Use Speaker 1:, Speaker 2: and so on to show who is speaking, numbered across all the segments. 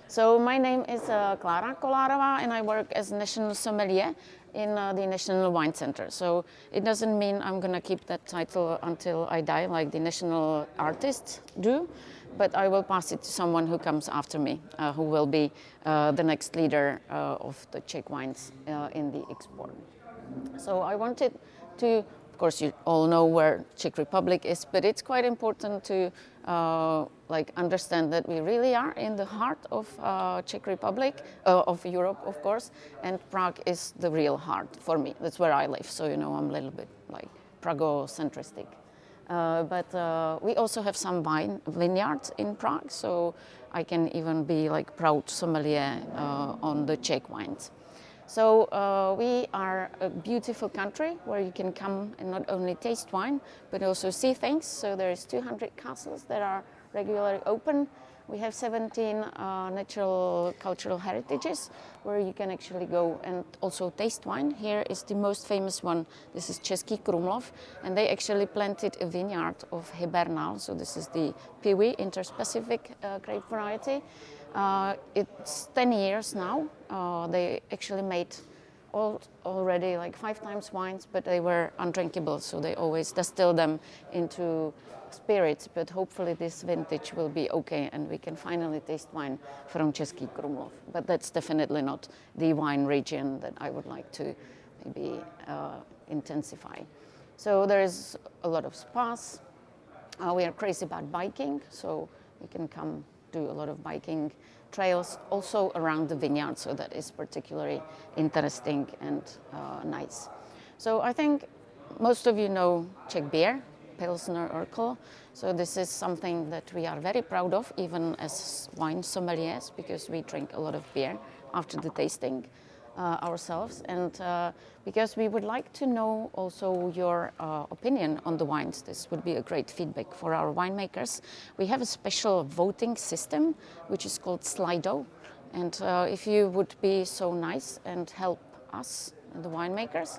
Speaker 1: So my name is Klára Kolárová, and I work as National Sommelier in the National Wine Center. So it doesn't mean I'm going to keep that title until I die, like the national artists do, but I will pass it to someone who comes after me, who will be the next leader of the Czech wines in the export. So I wanted to, of course, you all know where Czech Republic is, but it's quite important to understand that we really are in the heart of Czech Republic, of Europe, of course, and Prague is the real heart for me. That's where I live, so I'm a little bit like Prago-centristic. But we also have some vineyards in Prague, so I can even be like proud sommelier on the Czech wines. So we are a beautiful country where you can come and not only taste wine, but also see things. So there's 200 castles that are regularly open. We have 17 natural cultural heritages where you can actually go and also taste wine. Here is the most famous one. This is Český Krumlov, and they actually planted a vineyard of Hibernal. So this is the Piwi interspecific grape variety. It's 10 years now. They actually made already like 5 times wines, but they were undrinkable, so they always distill them into spirits. But hopefully this vintage will be okay and we can finally taste wine from Český Krumlov. But that's definitely not the wine region that I would like to maybe intensify. So there is a lot of spas. We are crazy about biking, so we can come do a lot of biking trails also around the vineyard, so that is particularly interesting and nice. So I think most of you know Czech beer, Pilsner Urquell. So this is something that we are very proud of, even as wine sommeliers, because we drink a lot of beer after the tasting ourselves, and because we would like to know also your opinion on the wines. This would be a great feedback for our winemakers. We have a special voting system which is called Slido, and if you would be so nice and help us, the winemakers,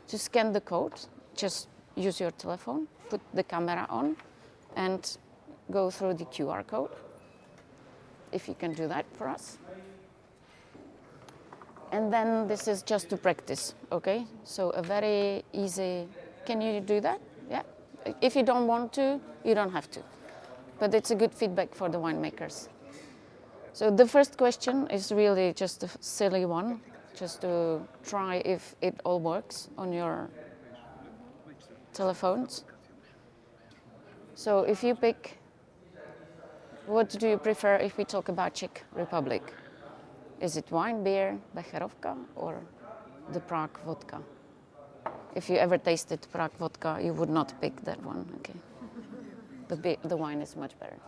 Speaker 1: to scan the code, just use your telephone, put the camera on and go through the QR code, if you can do that for us. And then this is just to practice, okay? So a very easy, can you do that? Yeah. If you don't want to, you don't have to. But it's a good feedback for the winemakers. So the first question is really just a silly one, just to try if it all works on your telephones. So if you pick, what do you prefer if we talk about Czech Republic? Is it wine, beer, Becherovka, or the Prague vodka? If you ever tasted Prague vodka, you would not pick that one, okay? The wine is much better.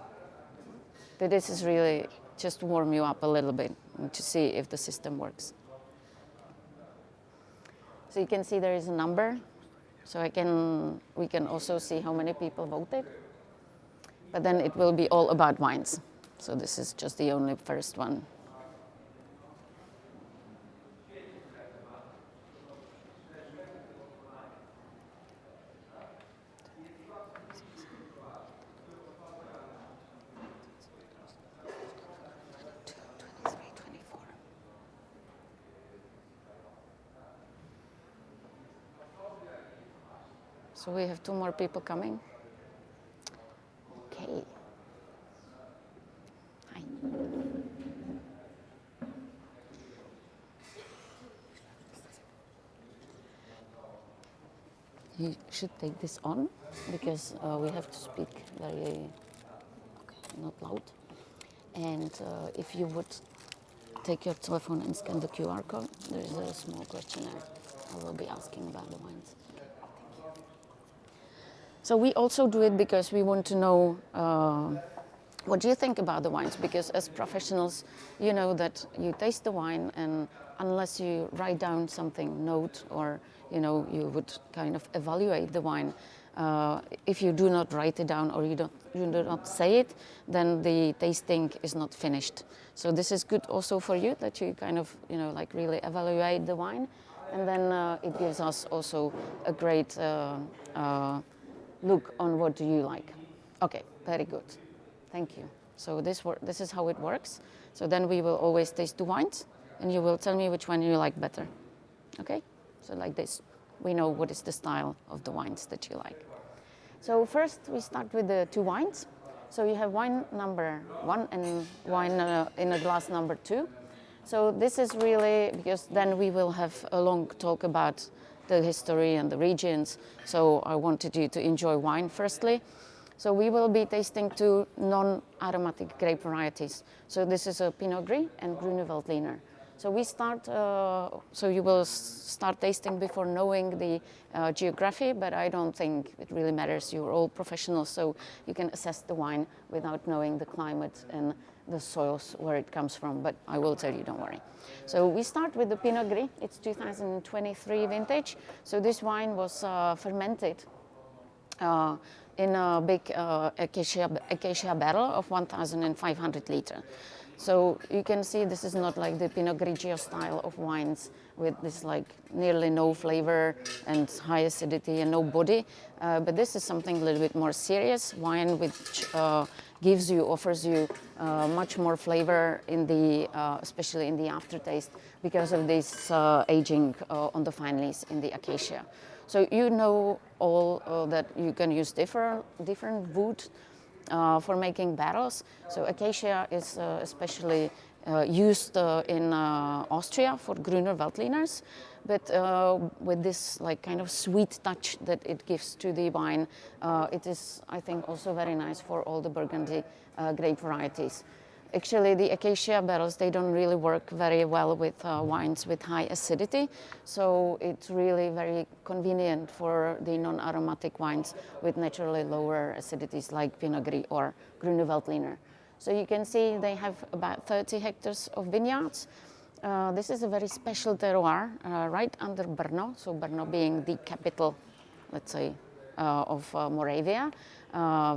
Speaker 1: But this is really just to warm you up a little bit and to see if the system works. So you can see there is a number. So we can also see how many people voted. But then it will be all about wines. So this is just the only first one. So we have 2 more people coming. Okay. Hi. You should take this on because we have to speak very, not loud. And if you would take your telephone and scan the QR code, there is a small questionnaire I will be asking about the wines. So we also do it because we want to know what do you think about the wines, because as professionals, you know that you taste the wine, and unless you write down something, note, or you would kind of evaluate the wine, if you do not write it down or you do not say it, then the tasting is not finished. So this is good also for you, that you kind of really evaluate the wine, and then it gives us also a great look on what do you like. Okay, very good. Thank you. So this is how it works. So then we will always taste the wines, and you will tell me which one you like better. Okay? So like this, we know what is the style of the wines that you like. So first we start with the 2 wines. So you have wine number 1 and wine in a glass number 2. So this is really, because then we will have a long talk about the history and the regions. So I wanted you to enjoy wine firstly. So we will be tasting 2 non-aromatic grape varieties. So this is a Pinot Gris and Grüne Veltliner. So we start, so you will start tasting before knowing the geography, but I don't think it really matters. You're all professionals, so you can assess the wine without knowing the climate and the soils where it comes from, but I will tell you, don't worry. So we start with the Pinot Gris. It's 2023 vintage. So this wine was fermented in a big acacia barrel of 1,500 liters. So you can see this is not like the Pinot Grigio style of wines with this like nearly no flavor and high acidity and no body. But this is something a little bit more serious wine, which offers you much more flavor in the, especially in the aftertaste, because of this aging on the fine lees in the acacia. So you know all that you can use different wood for making barrels. So acacia is especially used in Austria for Grüner Veltliners, but with this like kind of sweet touch that it gives to the wine, it is, I think, also very nice for all the Burgundy grape varieties. Actually, the acacia barrels, they don't really work very well with wines with high acidity, so it's really very convenient for the non-aromatic wines with naturally lower acidities like Pinot Gris or Grüne Veltliner. So you can see they have about 30 hectares of vineyards. This is a very special terroir right under Brno, so Brno being the capital, let's say, of Moravia.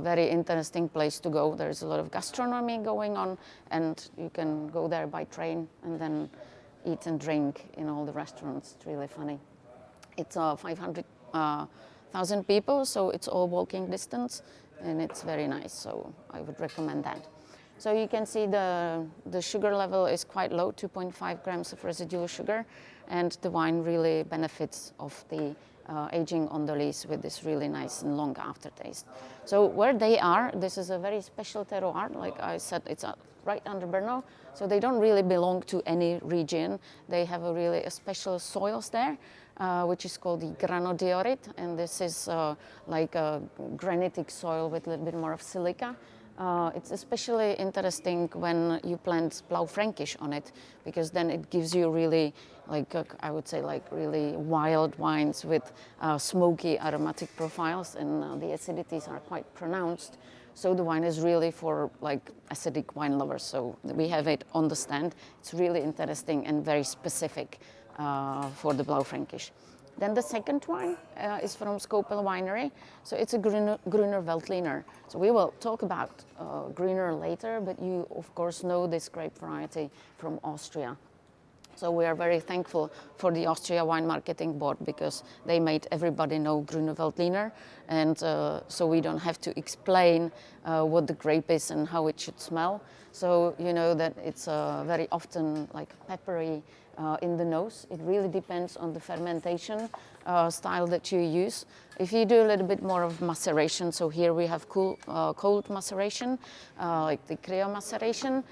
Speaker 1: Very interesting place to go. There's a lot of gastronomy going on, and you can go there by train and then eat and drink in all the restaurants. It's really funny. It's 500,000 people, so it's all walking distance, and it's very nice, so I would recommend that. So you can see the sugar level is quite low, 2.5 grams of residual sugar, and the wine really benefits of the aging on the lees with this really nice and long aftertaste. So where they are, this is a very special terroir. Like I said, it's right under Brno, so they don't really belong to any region. They have a special soils there, which is called the granodiorit, and this is like a granitic soil with a little bit more of silica. It's especially interesting when you plant Blaufränkisch on it, because then it gives you really, like I would say, like really wild wines with smoky aromatic profiles, and the acidities are quite pronounced. So the wine is really for like acidic wine lovers. So we have it on the stand. It's really interesting and very specific for the Blaufränkisch. Then the second wine is from Scopel Winery. So it's a Grüner Veltliner. So we will talk about Grüner later, but you of course know this grape variety from Austria. So we are very thankful for the Austria Wine Marketing Board, because they made everybody know Grüner Veltliner, and so we don't have to explain what the grape is and how it should smell. So you know that it's very often like peppery in the nose. It really depends on the fermentation style that you use. If you do a little bit more of maceration, so here we have cold maceration, like the cryo maceration,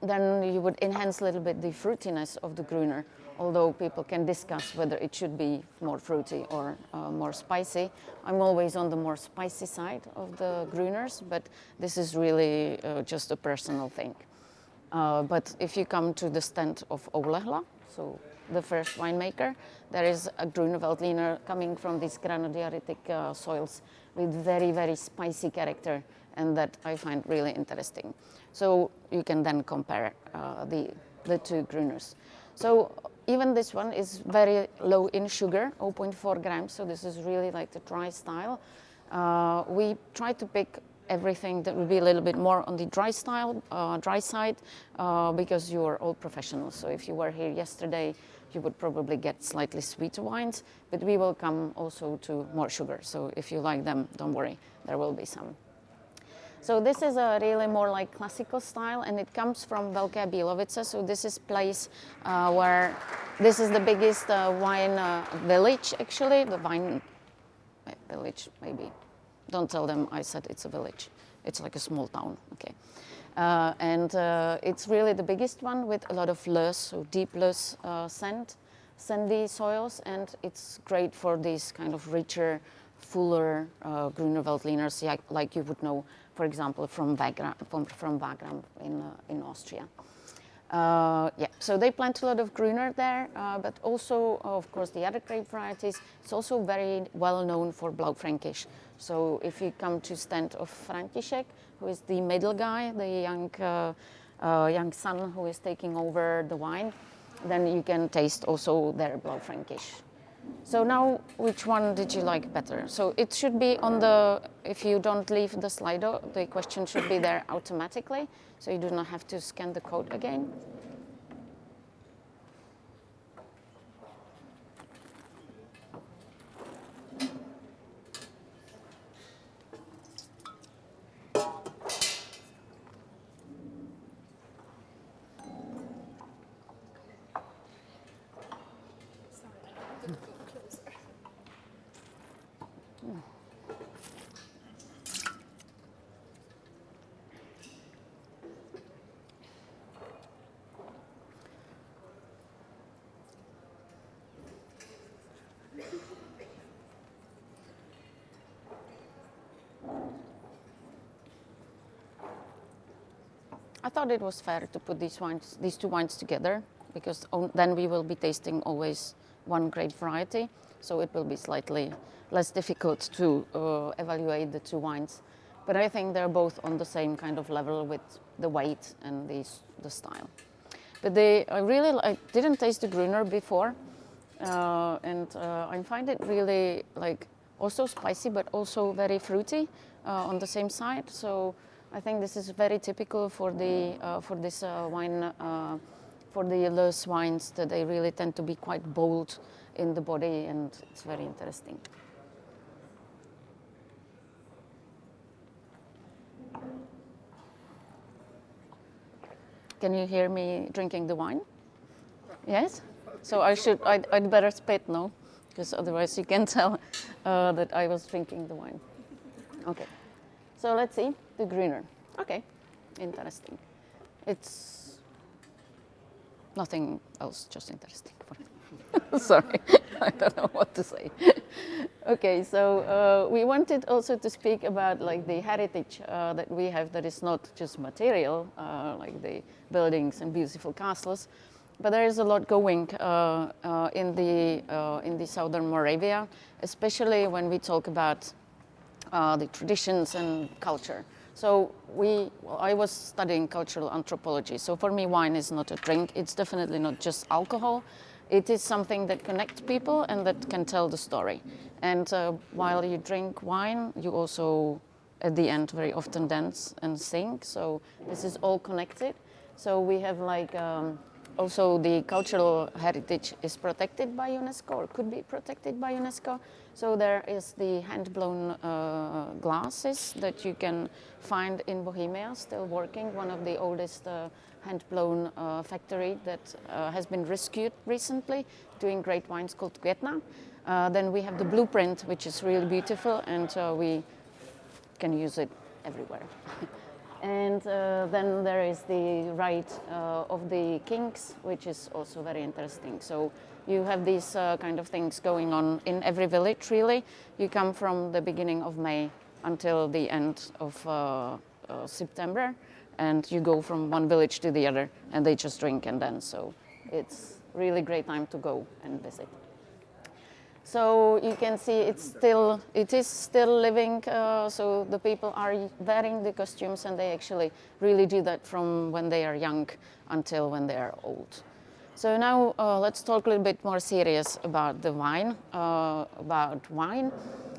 Speaker 1: then you would enhance a little bit the fruitiness of the Grüner, although people can discuss whether it should be more fruity or more spicy. I'm always on the more spicy side of the Grüners, but this is really just a personal thing. But if you come to the stand of Oulehla, so the first winemaker, there is a Grüner Veltliner coming from these granodioritic soils with very, very spicy character, and that I find really interesting. So you can then compare the two Grüners. So even this one is very low in sugar, 0.4 grams, so this is really like the dry style. We try to pick everything that would be a little bit more on the dry side, because you are all professionals. So if you were here yesterday, you would probably get slightly sweeter wines, but we will come also to more sugar. So if you like them, don't worry, there will be some. So this is a really more like classical style, and it comes from Velké Bílovice. So this is place where this is the biggest wine village, actually, the wine village, maybe. Don't tell them I said it's a village. It's like a small town, okay. And it's really the biggest one with a lot of loess, so deep loess sandy soils, and it's great for these kind of richer, fuller Grüner Veltliners, like you would know, for example, from Wagram in Austria. Yeah, so they plant a lot of Grüner there, but also, of course, the other grape varieties. It's also very well known for Blaufränkisch. So if you come to stand of František, who is the middle guy, the young son who is taking over the wine, then you can taste also their Blaufränkisch. So now, which one did you like better? So it should be on the, if you don't leave the Slido, the question should be there automatically, so you do not have to scan the code again. I thought it was fair to put these two wines together, because then we will be tasting always one grape variety, so it will be slightly less difficult to evaluate the two wines. But I think they're both on the same kind of level with the weight and the style. But I didn't taste the Grüner before, and I find it really like also spicy, but also very fruity on the same side. So I think this is very typical for this wine, for the loess wines, that they really tend to be quite bold in the body, and it's very interesting. Can you hear me drinking the wine? Yes? So I'd better spit, no? Because otherwise you can tell that I was drinking the wine. Okay. So let's see, the Grüner. Okay, interesting. It's nothing else, just interesting. Sorry, I don't know what to say. Okay, so we wanted also to speak about like the heritage that we have, that is not just material, like the buildings and beautiful castles, but there is a lot going in the southern Moravia, especially when we talk about the traditions and culture. So I was studying cultural anthropology. So for me, wine is not a drink. It's definitely not just alcohol. It is something that connects people and that can tell the story. And while you drink wine, you also, at the end, very often dance and sing. So this is all connected. So we have like also the cultural heritage is protected by UNESCO, or could be protected by UNESCO. So there is the hand-blown glasses that you can find in Bohemia, still working, one of the oldest hand-blown factory that has been rescued recently, doing great wines, called Května. Then we have the blueprint, which is really beautiful, and we can use it everywhere. And then there is the rite of the kings, which is also very interesting. So you have these kind of things going on in every village, really. You come from the beginning of May until the end of September, and you go from one village to the other, and they just drink and dance. So it's really great time to go and visit. So you can see it is still living, so the people are wearing the costumes, and they actually really do that from when they are young until when they are old. So now let's talk a little bit more serious about the wine,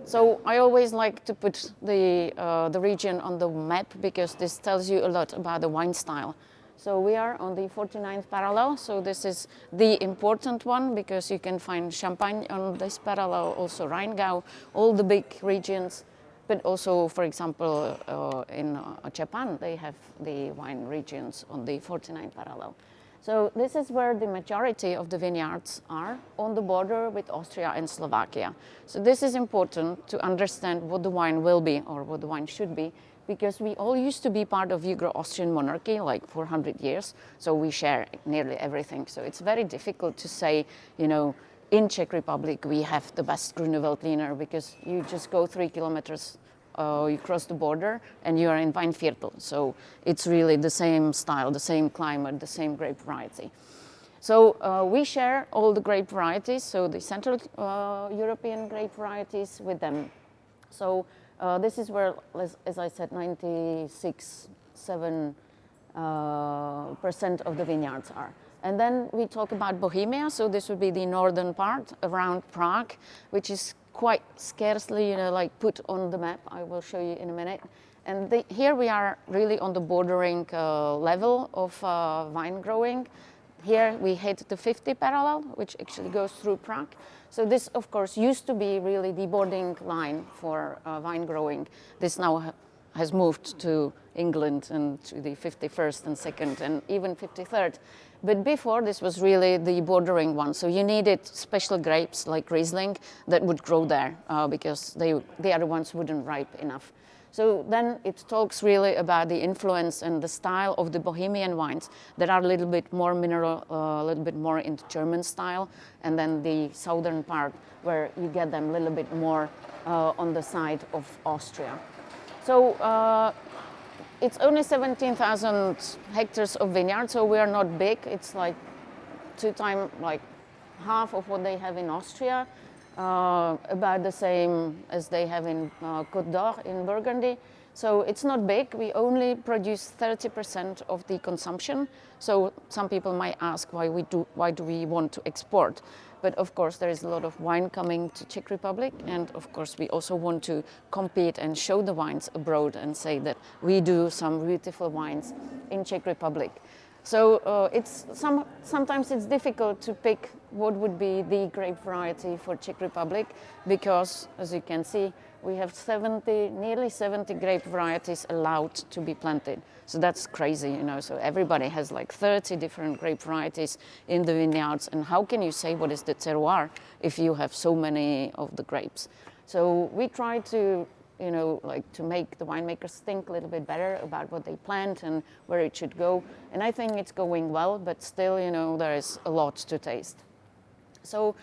Speaker 1: So I always like to put the region on the map, because this tells you a lot about the wine style. So we are on the 49th parallel, so this is the important one, because you can find Champagne on this parallel, also Rheingau, all the big regions. but also, for example, in Japan, they have the wine regions on the 49 parallel. So this is where the majority of the vineyards are, on the border with Austria and Slovakia. So this is important to understand what the wine will be or what the wine should be, because we all used to be part of Ugro-Austrian monarchy like 400 years, so we share nearly everything. So it's very difficult to say, you know, in Czech Republic we have the best Grüne Veltliner, because you just go 3 kilometers, you cross the border and you are in Weinviertel. So it's really the same style, the same climate, the same grape variety. So we share all the grape varieties, so the Central European grape varieties with them. So this is where, as I said, 96.7% of the vineyards are. And then we talk about Bohemia, so this would be the northern part around Prague, which is quite scarcely, you know, like put on the map. I will show you in a minute. And here we are really on the bordering level of vine growing. Here we hit the 50 parallel, which actually goes through Prague. So this, of course, used to be really the bordering line for vine growing. This now has moved to England and to the 51st and 2nd and even 53rd. But before, this was really the bordering one. So you needed special grapes like Riesling that would grow there because the other ones wouldn't ripe enough. So then it talks really about the influence and the style of the Bohemian wines that are a little bit more mineral, a little bit more into German style, and then the southern part where you get them a little bit more on the side of Austria. So it's only 17,000 hectares of vineyard, so we are not big. It's like like half of what they have in Austria. About the same as they have in Côte d'Or in Burgundy. So it's not big. We only produce 30% of the consumption. So some people might ask why do we want to export? But of course there is a lot of wine coming to Czech Republic, and of course we also want to compete and show the wines abroad and say that we do some beautiful wines in Czech Republic. So sometimes it's difficult to pick what would be the grape variety for Czech Republic, because, as you can see, we have nearly 70 grape varieties allowed to be planted. So that's crazy, you know. So everybody has like 30 different grape varieties in the vineyards. And how can you say what is the terroir if you have so many of the grapes? So we try to, you know, like to make the winemakers think a little bit better about what they plant and where it should go. And I think it's going well, but still, you know, there is a lot to taste. So,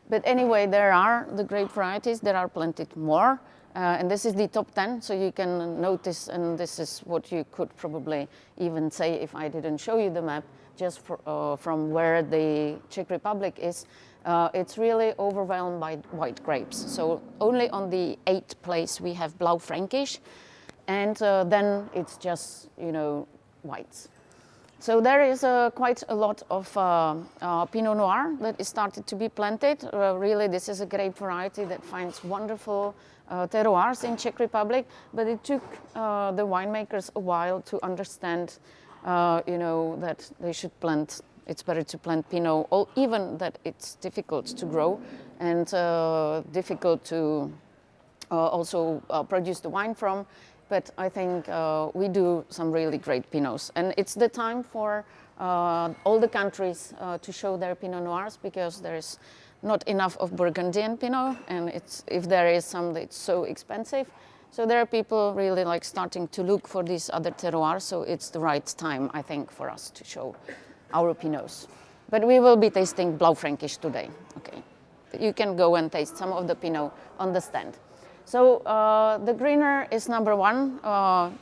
Speaker 1: but anyway, there are the grape varieties that are planted more. And this is the top 10, so you can notice, and this is what you could probably even say if I didn't show you the map, just from where the Czech Republic is. It's really overwhelmed by white grapes. So only on the 8th place we have Blaufränkisch, and then it's just, you know, whites. So there is quite a lot of Pinot Noir that is started to be planted. Really, this is a grape variety that finds wonderful terroirs in Czech Republic, but it took the winemakers a while to understand, you know, that they should plant. It's better to plant Pinot, or even that it's difficult to grow and difficult to also produce the wine from. But I think we do some really great Pinots. And it's the time for all the countries to show their Pinot Noirs, because there is not enough of Burgundian Pinot, and if there is some, it's so expensive. So there are people really like starting to look for these other terroirs, so it's the right time, I think, for us to show our Pinots. But we will be tasting Blaufränkisch today, okay? You can go and taste some of the Pinot on the stand. So the Grüner is number 1,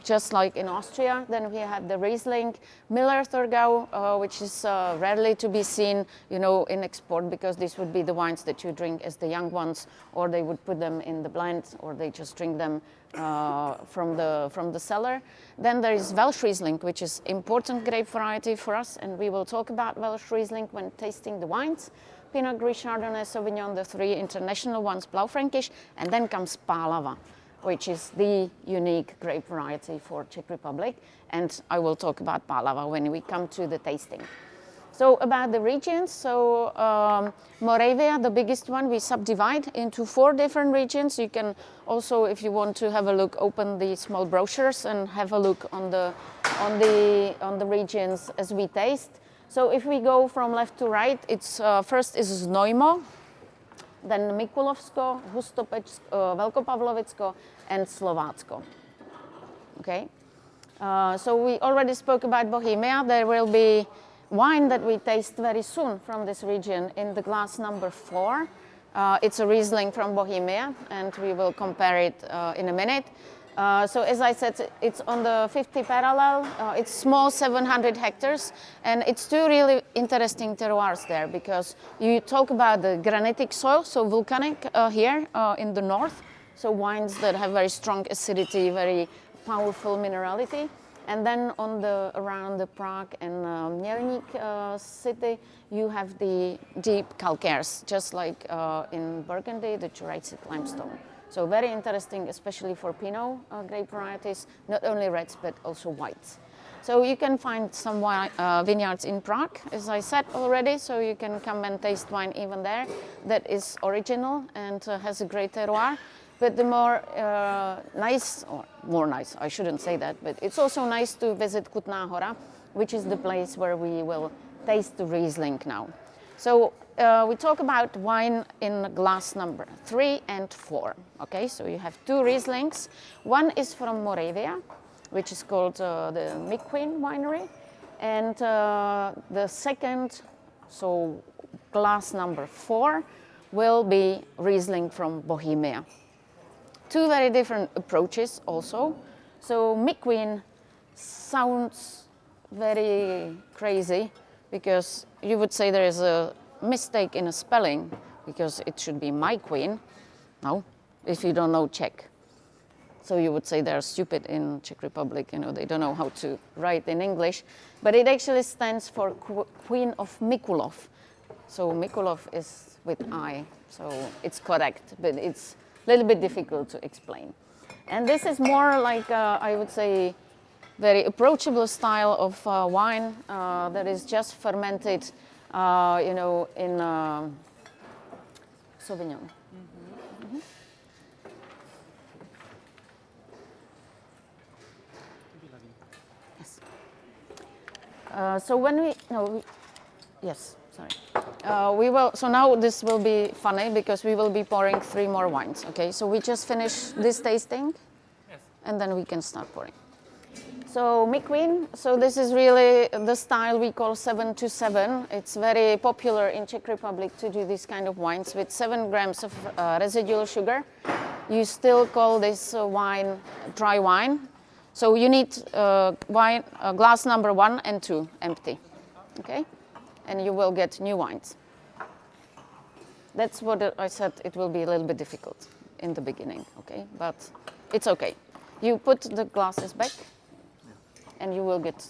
Speaker 1: just like in Austria. Then we have the Riesling Miller-Thurgau, which is rarely to be seen, you know, in export, because these would be the wines that you drink as the young ones, or they would put them in the blend, or they just drink them from the cellar. Then there is Welsh Riesling, which is important grape variety for us, and we will talk about Welsh Riesling when tasting the wines. Pinot Gris, Chardonnay, Sauvignon, the 3 international ones, Blaufränkisch, and then comes Pálava, which is the unique grape variety for Czech Republic, and I will talk about Pálava when we come to the tasting. So about the regions, so Moravia, the biggest one, we subdivide into 4 different regions. You can also, if you want to have a look, open the small brochures and have a look on the regions as we taste. So if we go from left to right, it's first is Znojmo, then Mikulovsko, Hustopečsko, Velkopavlovicko, and Slovácko. Okay. So we already spoke about Bohemia. There will be wine that we taste very soon from this region in the glass number 4. It's a Riesling from Bohemia, and we will compare it in a minute. So as I said, it's on the 50 parallel. It's small, 700 hectares, and it's 2 really interesting terroirs there, because you talk about the granitic soil, so volcanic here in the north, so wines that have very strong acidity, very powerful minerality. And then around the Prague and Mělník city, you have the deep calcaires, just like in Burgundy, the Jurassic limestone. So very interesting, especially for Pinot grape varieties, not only reds, but also whites. So you can find some vineyards in Prague, as I said already, so you can come and taste wine even there that is original and has a great terroir. But the more nice, I shouldn't say that, but it's also nice to visit Kutná Hora, which is the place where we will taste the Riesling now. So we talk about wine in glass number 3 and 4. Okay, so you have 2 Rieslings. One is from Moravia, which is called the McQueen Winery. And the second, so glass number 4, will be Riesling from Bohemia. 2 very different approaches also. So McQueen sounds very crazy, because you would say there is a mistake in a spelling, because it should be My Queen. No, if you don't know Czech. So you would say they're stupid in Czech Republic, they don't know how to write in English. But it actually stands for Queen of Mikulov. So Mikulov is with I, so it's correct, but it's a little bit difficult to explain. And this is more like, I would say, very approachable style of wine that is just fermented, in Sauvignon. Mm-hmm. Mm-hmm. Yes. So when yes, sorry. So now this will be funny, because we will be pouring 3 more wines, okay? So we just finish this tasting, yes, and then we can start pouring. So McQueen, so this is really the style we call 7-7. It's very popular in Czech Republic to do this kind of wines with 7 grams of residual sugar. You still call this wine dry wine. So you need glass number 1 and 2 empty, okay? And you will get new wines. That's what I said, it will be a little bit difficult in the beginning, okay? But it's okay. You put the glasses back, and you will get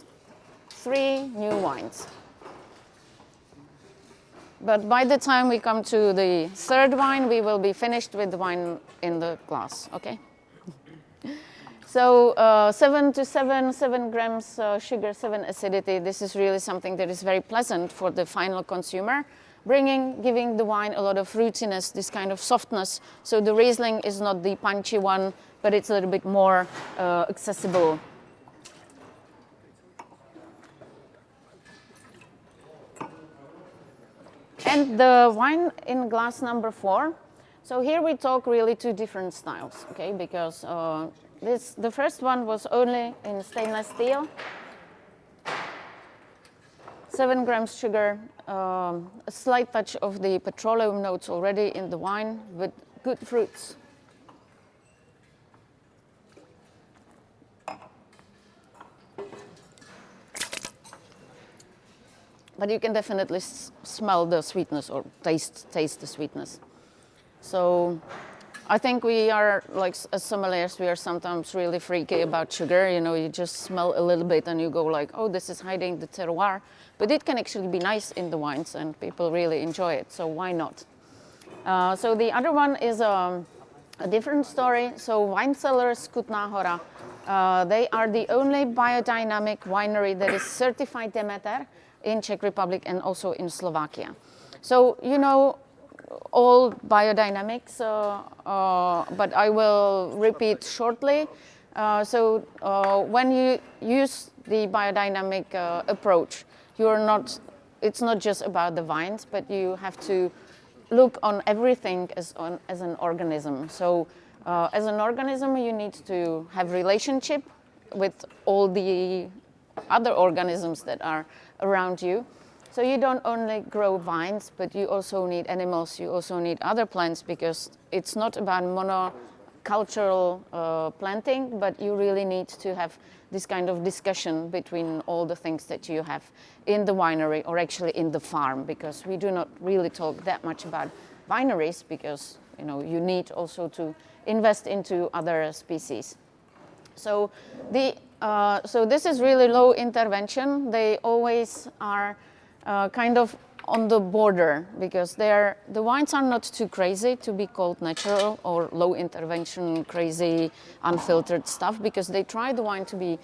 Speaker 1: 3 new wines. But by the time we come to the 3rd wine, we will be finished with the wine in the glass, okay? So 7-7, 7 grams sugar, 7 acidity. This is really something that is very pleasant for the final consumer, giving the wine a lot of fruitiness, this kind of softness. So the Riesling is not the punchy one, but it's a little bit more accessible. And the wine in glass number 4. So here we talk really 2 different styles, okay? Because the first one was only in stainless steel. 7 grams sugar, a slight touch of the petroleum notes already in the wine with good fruits. But you can definitely smell the sweetness, or taste the sweetness. So I think we are, like, as sommeliers, we are sometimes really freaky about sugar. You just smell a little bit and you go like, oh, this is hiding the terroir. But it can actually be nice in the wines, and people really enjoy it. So why not? So the other one is a different story. So Wine Cellars Kutná Hora, they are the only biodynamic winery that is certified Demeter, in Czech Republic and also in Slovakia. So, you know, all biodynamics, but I will repeat shortly. When you use the biodynamic approach, it's not just about the vines, but you have to look on everything as an organism. So as an organism, you need to have relationship with all the other organisms that are around you. So you don't only grow vines, but you also need animals, you also need other plants, because it's not about monocultural planting, but you really need to have this kind of discussion between all the things that you have in the winery, or actually in the farm, because we do not really talk that much about wineries, because you know you need also to invest into other species. So this is really low intervention. They always are kind of on the border, because the wines are not too crazy to be called natural or low intervention, crazy, unfiltered stuff, because they try the wine to be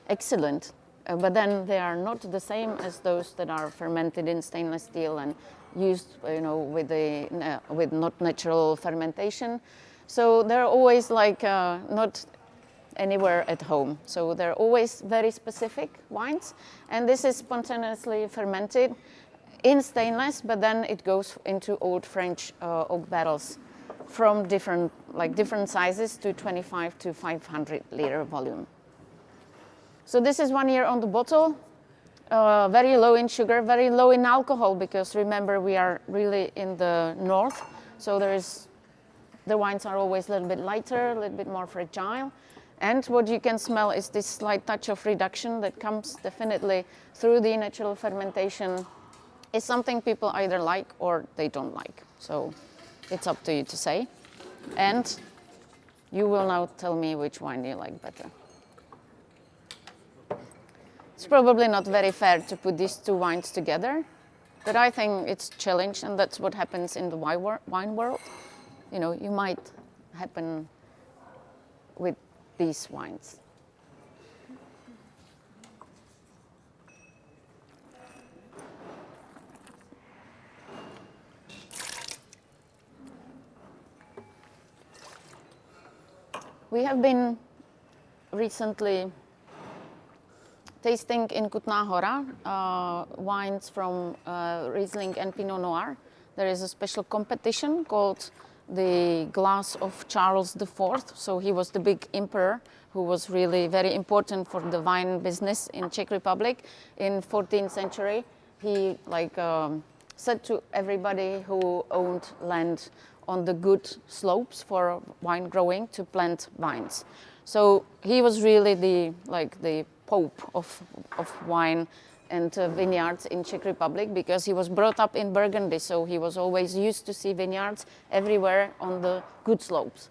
Speaker 1: excellent, but then they are not the same as those that are fermented in stainless steel and used, you know, with not natural fermentation. So they're always like not anywhere at home. So they're always very specific wines, and this is spontaneously fermented in stainless, but then it goes into old French oak barrels from different sizes to 25 to 500 liter volume. So this is 1 year on the bottle, very low in sugar, very low in alcohol, because remember we are really in the north, so the wines are always a little bit lighter, a little bit more fragile. And what you can smell is this slight touch of reduction that comes definitely through the natural fermentation. It's something people either like or they don't like. So it's up to you to say. And you will now tell me which wine you like better. It's probably not very fair to put these two wines together, but I think it's a challenge, and that's what happens in the wine world. You know, you might happen with these wines. We have been recently tasting in Kutná Hora wines from Riesling and Pinot Noir. There is a special competition called the Glass of Charles IV. So he was the big emperor who was really very important for the wine business in Czech Republic in 14th century. He said to everybody who owned land on the good slopes for wine growing to plant vines. So he was really the pope of wine and vineyards in Czech Republic, because he was brought up in Burgundy, so he was always used to see vineyards everywhere on the good slopes.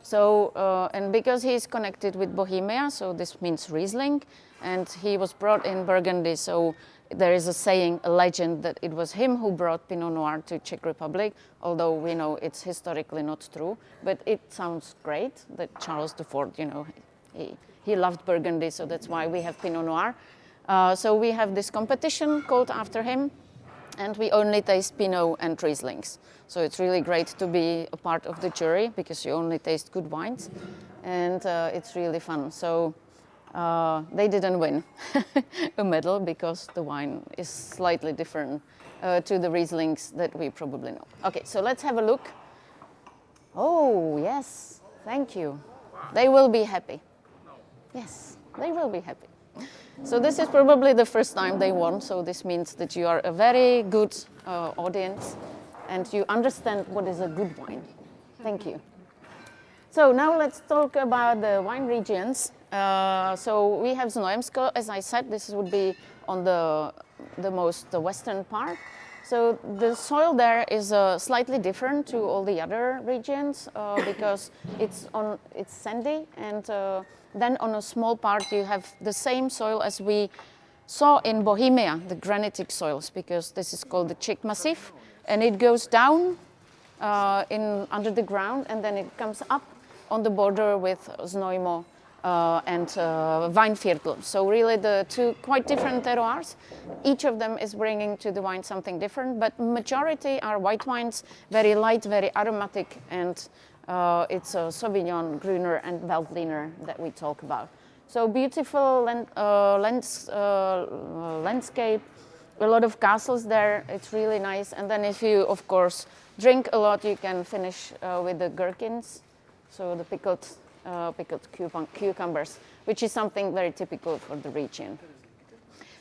Speaker 1: So and because he is connected with Bohemia, so this means Riesling, and he was brought in Burgundy, so there is a saying, a legend, that it was him who brought Pinot Noir to Czech Republic, although we know it's historically not true, but it sounds great that Charles IV, you know, he loved Burgundy, so that's why we have Pinot Noir. So we have this competition called after him, and we only taste Pinot and Rieslings. So it's really great to be a part of the jury, because you only taste good wines, and it's really fun. So they didn't win a medal, because the wine is slightly different to the Rieslings that we probably know. Okay, so let's have a look. Oh, yes, thank you. They will be happy. Yes, they will be happy. So this is probably the first time they won, so this means that you are a very good audience and you understand what is a good wine. Thank you. So now let's talk about the wine regions. So we have Znojemsko, as I said, this would be on the western part. So the soil there is slightly different to all the other regions because it's sandy, and then on a small part you have the same soil as we saw in Bohemia, the granitic soils, because this is called the Czech Massif, and it goes down under the ground, and then it comes up on the border with Znojmo and Weinviertel. So really the two quite different terroirs. Each of them is bringing to the wine something different, but majority are white wines, very light, very aromatic, and it's a Sauvignon, Grüner, and Veltliner that we talk about. So beautiful landscape, a lot of castles there, it's really nice. And then if you, of course, drink a lot, you can finish with the gherkins, so the pickled cucumbers, which is something very typical for the region.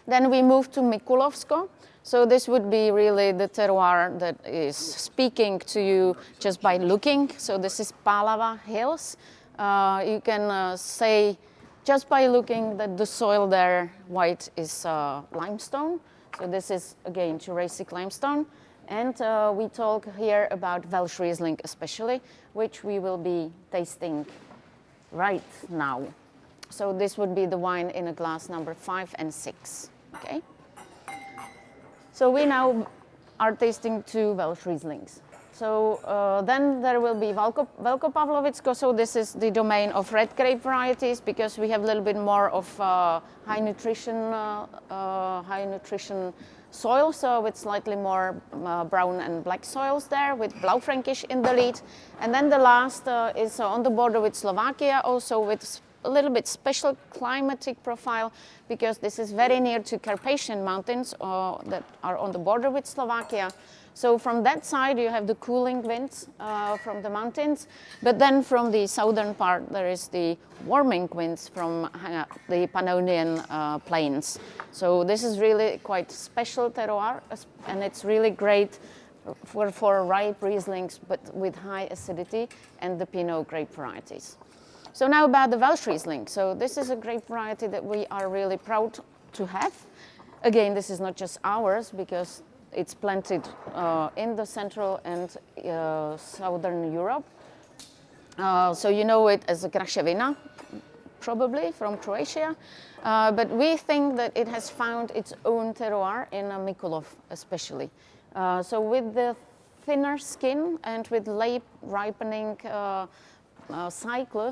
Speaker 1: Then we move to Mikulovsko. So this would be really the terroir that is speaking to you just by looking. So this is Palava Hills. You can say just by looking that the soil there, white, is limestone. So this is, again, Jurassic limestone. And we talk here about Welsh Riesling especially, which we will be tasting right now. So this would be the wine in a glass number 5 and 6, okay? So we now are tasting 2 Welsh Rieslings. So then there will be Velkopavlovicko. So this is the domain of red grape varieties because we have a little bit more of high nutrition soil, so with slightly more brown and black soils there, with Blaufränkisch in the lead. And then the last is on the border with Slovakia, also with a little bit special climatic profile, because this is very near to Carpathian Mountains that are on the border with Slovakia. So from that side you have the cooling winds from the mountains, but then from the southern part there is the warming winds from the Pannonian plains. So this is really quite special terroir, and it's really great for ripe Rieslings, but with high acidity, and the Pinot grape varieties. So now about the Welsh Riesling. So this is a grape variety that we are really proud to have. Again, this is not just ours, because it's planted in the Central and Southern Europe. So you know it as a Kraševina, probably from Croatia. But we think that it has found its own terroir in Mikulov especially. So with the thinner skin and with late ripening cycle,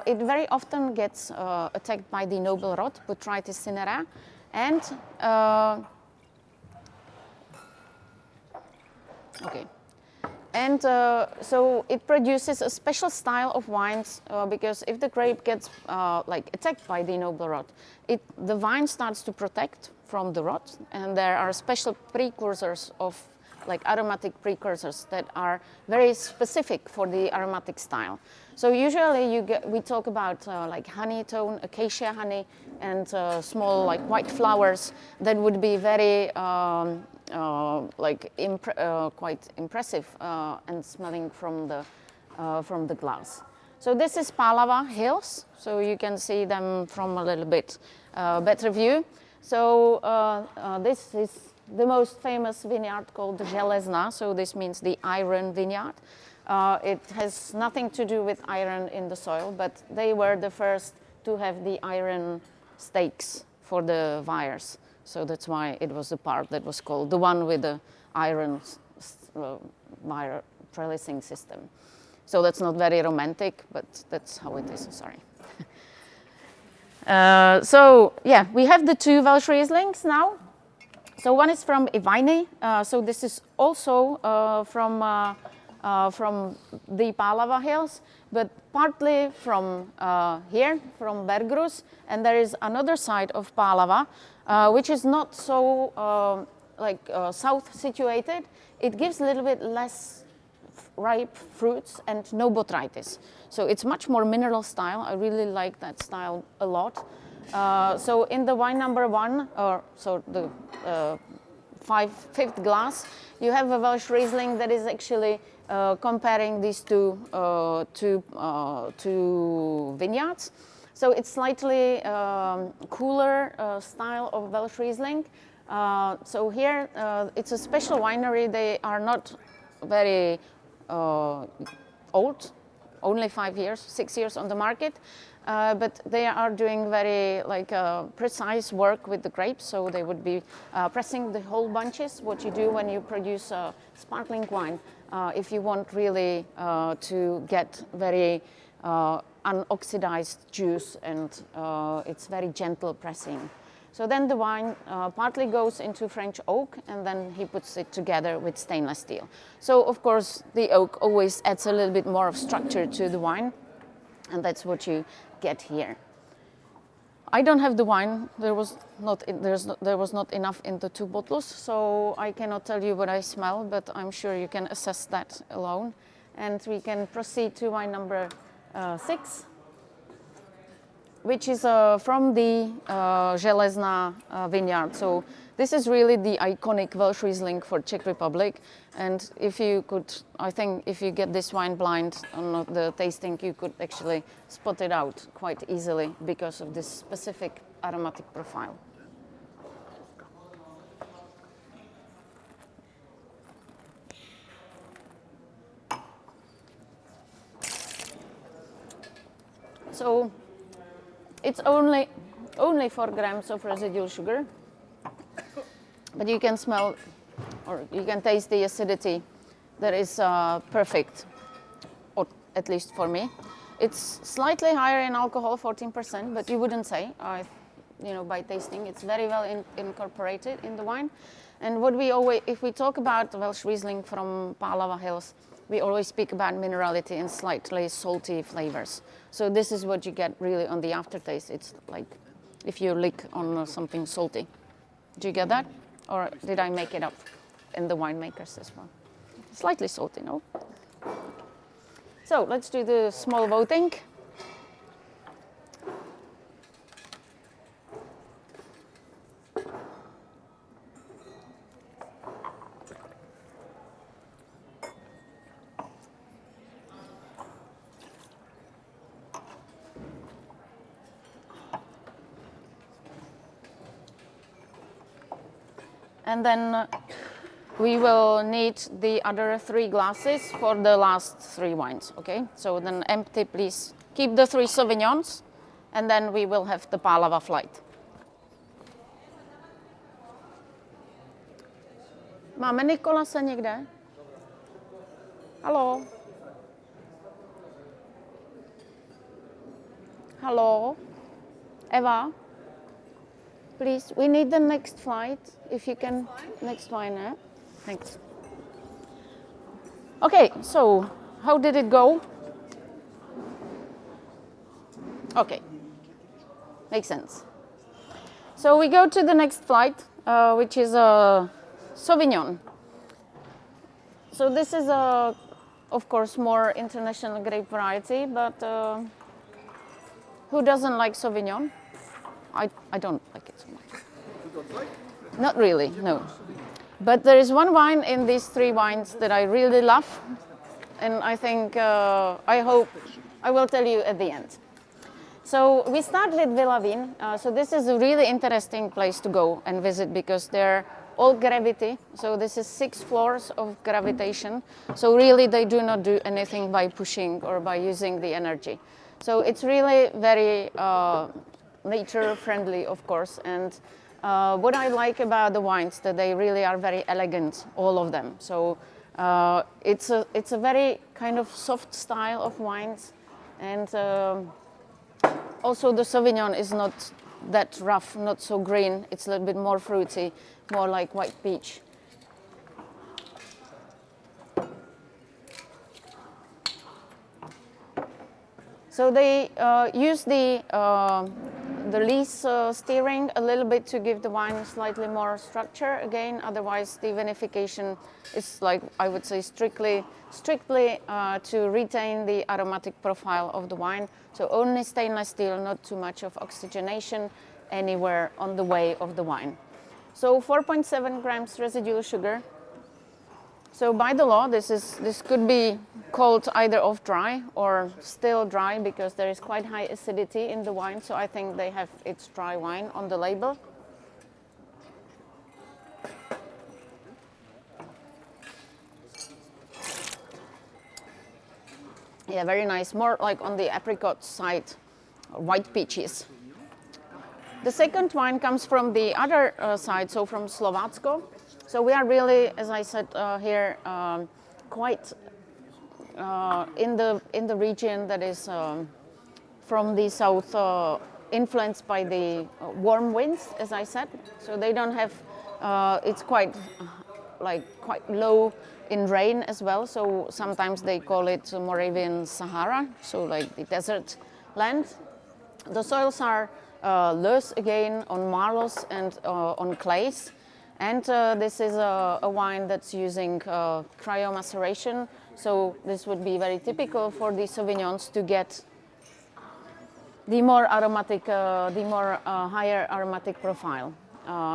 Speaker 1: it very often gets attacked by the noble rot, Botrytis cinerea, and okay. And so it produces a special style of wines because if the grape gets like attacked by the noble rot, the vine starts to protect from the rot, and there are special precursors of like aromatic precursors that are very specific for the aromatic style. So usually we talk about like honey tone, acacia honey, and small like white flowers that would be very quite impressive and smelling from the glass. So this is Palava Hills, so you can see them from a little bit better view. So this is the most famous vineyard called the Železná, so this means the iron vineyard. It has nothing to do with iron in the soil, but they were the first to have the iron stakes for the wires. So that's why it was the part that was called the one with the iron wire trellising system. So that's not very romantic, but that's how it is, sorry. So yeah, we have the 2 Welsh Rieslings now. So one is from Ivaini, so this is also from the Palava Hills, but partly from here, from Bergrus, and there is another side of Palava, which is not so south situated. It gives a little bit less ripe fruits and no botrytis. So it's much more mineral style. I really like that style a lot. So in the wine number 1, or so the fifth glass, you have a Welsh Riesling that is actually comparing these two vineyards. So it's slightly cooler style of Welsh Riesling. So here it's a special winery. They are not very old, only 5 years, 6 years on the market. But they are doing very precise work with the grapes, so they would be pressing the whole bunches, what you do when you produce a sparkling wine. If you want really to get very unoxidized juice, and it's very gentle pressing. So then the wine partly goes into French oak, and then he puts it together with stainless steel. So of course the oak always adds a little bit more of structure to the wine, and that's what you get here. I don't have the wine. There was not enough in the 2 bottles, so I cannot tell you what I smell, but I'm sure you can assess that alone. And we can proceed to wine number 6, which is from the Železná vineyard. So this is really the iconic Welsh Riesling for Czech Republic. And if you could, I think if you get this wine blind on the tasting, you could actually spot it out quite easily because of this specific aromatic profile. So it's only 4 grams of residual sugar, but you can smell, or you can taste the acidity that is perfect, or at least for me. It's slightly higher in alcohol, 14%, but you wouldn't say, by tasting. It's very well incorporated in the wine. And what we always, if we talk about Welsh Riesling from Pálava Hills, we always speak about minerality and slightly salty flavors. So this is what you get really on the aftertaste. It's like if you lick on something salty. Do you get that? Or did I make it up in the winemakers as well? Slightly salty, no? So let's do the small voting. And then we will need the other 3 glasses for the last 3 wines, okay? So then empty, please. Keep the 3 Sauvignons, and then we will have the Pálava flight. Máme Nikolase někde? Haló? Haló? Eva? Please, we need the next flight, if you can. Next wine, eh? Thanks. Okay, so how did it go? Okay, makes sense. So we go to the next flight, which is a Sauvignon. So this is of course, more international grape variety, but who doesn't like Sauvignon? I don't like it so much.
Speaker 2: You don't like?
Speaker 1: Not really, no. But there is one wine in these 3 wines that I really love, and I think, I hope, I will tell you at the end. So we start with Villa Vin. So this is a really interesting place to go and visit because they're all gravity. So this is 6 floors of gravitation. So really they do not do anything by pushing or by using the energy. So it's really very nature friendly, of course. And what I like about the wines that they really are very elegant, all of them. So it's a very kind of soft style of wines, and also the Sauvignon is not that rough, not so green. It's a little bit more fruity, more like white peach. So they use the lees steering a little bit to give the wine slightly more structure again. Otherwise, the vinification is, like I would say, strictly to retain the aromatic profile of the wine. So only stainless steel, not too much of oxygenation anywhere on the way of the wine. So 4.7 grams residual sugar. So by the law, this could be called either off dry or still dry because there is quite high acidity in the wine. So I think they have it's dry wine on the label. Yeah, very nice. More like on the apricot side, white peaches. The second wine comes from the other side, so from Slovácko. So we are really, as I said here, quite in the region that is from the south, influenced by the warm winds, as I said. So they don't have, it's quite low in rain as well. So sometimes they call it Moravian Sahara, so like the desert land. The soils are loess again on marls and on clays. And this is a wine that's using cryomaceration. So this would be very typical for the Sauvignons to get the more aromatic, higher aromatic profile.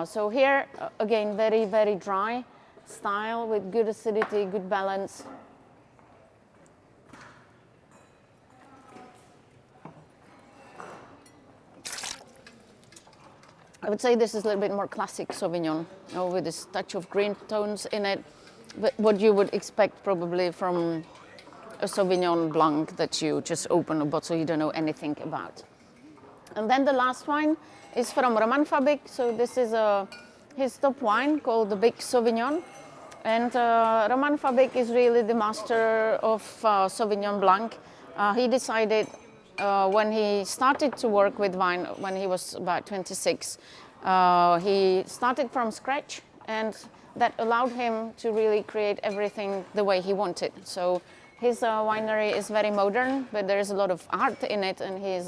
Speaker 1: So here, again, very, very dry style with good acidity, good balance. I would say this is a little bit more classic Sauvignon, with this touch of green tones in it, but what you would expect probably from a Sauvignon Blanc that you just open a bottle you don't know anything about. And then the last wine is from Roman Fabik. So this is his top wine called the Big Sauvignon. And Roman Fabik is really the master of Sauvignon Blanc. He decided when he started to work with wine when he was about 26, he started from scratch, and that allowed him to really create everything the way he wanted. So his winery is very modern, but there is a lot of art in it, and he's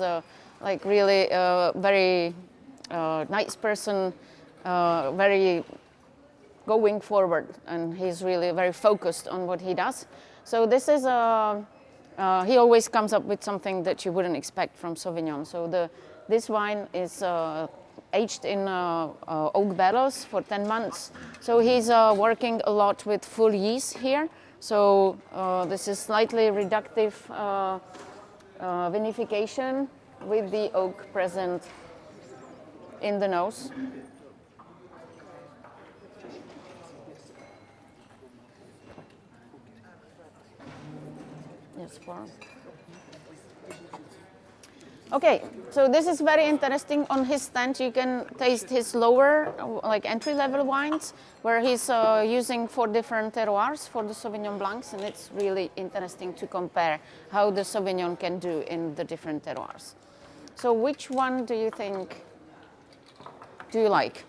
Speaker 1: like really very nice person, very going forward, and he's really very focused on what he does. So this is he always comes up with something that you wouldn't expect from Sauvignon. So this wine is aged in oak barrels for 10 months. So he's working a lot with full yeast here. So this is slightly reductive vinification with the oak present in the nose. Yes, okay, so this is very interesting. On his stand, you can taste his lower, like entry-level wines, where he's using 4 different terroirs for the Sauvignon Blancs, and it's really interesting to compare how the Sauvignon can do in the different terroirs. So which one do you think, do you like?